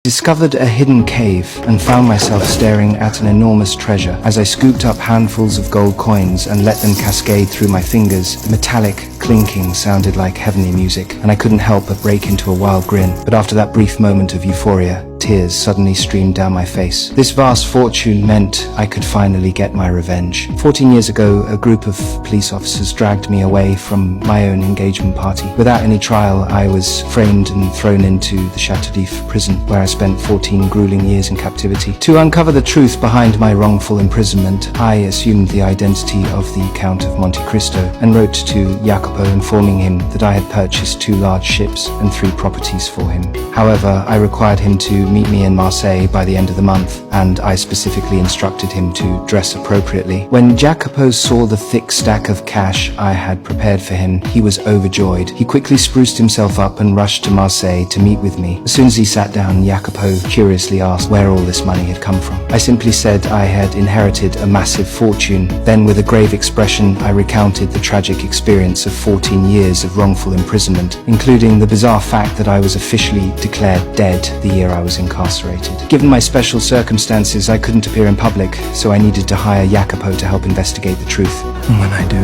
Discovered a hidden cave and found myself staring at an enormous treasure. As I scooped up handfuls of gold coins and let them cascade through my fingers, the metallic clinking sounded like heavenly music, and I couldn't help but break into a wild grin. But after that brief moment of euphoria, tears suddenly streamed down my face. This vast fortune meant I could finally get my revenge. 14 years ago, a group of police officers dragged me away from my own engagement party. Without any trial, I was framed and thrown into the Château d'If prison, where I spent 14 grueling years in captivity. To uncover the truth behind my wrongful imprisonment, I assumed the identity of the Count of Monte Cristo and wrote to Jacopo informing him that I had purchased 2 large ships and 3 properties for him. However, I required him to meet me in Marseille by the end of the month, and I specifically instructed him to dress appropriately. When Jacopo saw the thick stack of cash I had prepared for him, he was overjoyed. He quickly spruced himself up and rushed to Marseille to meet with me. As soon as he sat down, Jacopo curiously asked where all this money had come from. I simply said I had inherited a massive fortune. Then, with a grave expression, I recounted the tragic experience of 14 years of wrongful imprisonment, including the bizarre fact that I was officially declared dead the year I was incarcerated. Given my special circumstances, I couldn't appear in public, so I needed to hire Jacopo to help investigate the truth. And when I do,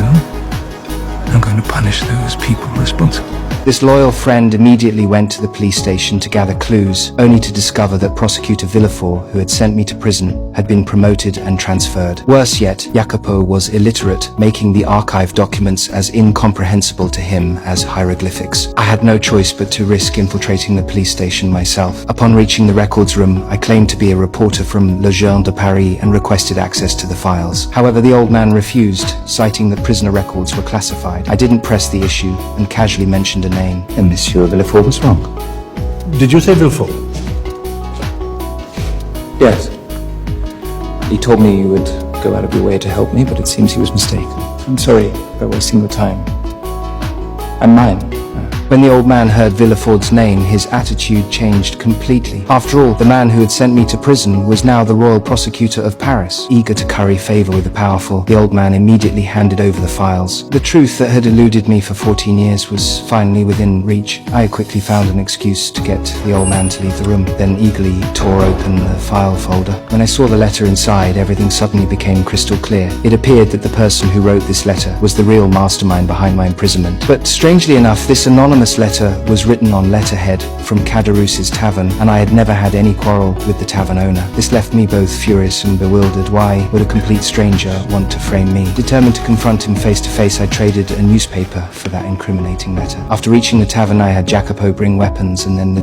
I'm going to punish those people responsible. This loyal friend immediately went to the police station to gather clues, only to discover that Prosecutor Villefort, who had sent me to prison, had been promoted and transferred. Worse yet, Jacopo was illiterate, making the archive documents as incomprehensible to him as hieroglyphics. I had no choice but to risk infiltrating the police station myself. Upon reaching the records room, I claimed to be a reporter from Le Journal de Paris and requested access to the files. However, the old man refused, citing that prisoner records were classified. I didn't press the issue and casually mentioned a name. And Monsieur Villefort was wrong. Did you say Villefort? Yes. He told me you would go out of your way to help me, but it seems he was mistaken. I'm sorry for wasting your time. I'm mine. When the old man heard Villefort's name, his attitude changed completely. After all, the man who had sent me to prison was now the royal prosecutor of Paris. Eager to curry favor with the powerful, the old man immediately handed over the files. The truth that had eluded me for 14 years was finally within reach. I quickly found an excuse to get the old man to leave the room, then eagerly tore open the file folder. When I saw the letter inside, everything suddenly became crystal clear. It appeared that the person who wrote this letter was the real mastermind behind my imprisonment. But strangely enough, this anonymous letter was written on letterhead from Caderousse's tavern, and I had never had any quarrel with the tavern owner. This left me both furious and bewildered. Why would a complete stranger want to frame me? Determined to confront him face to face, I traded a newspaper for that incriminating letter. After reaching the tavern, I had Jacopo bring weapons and then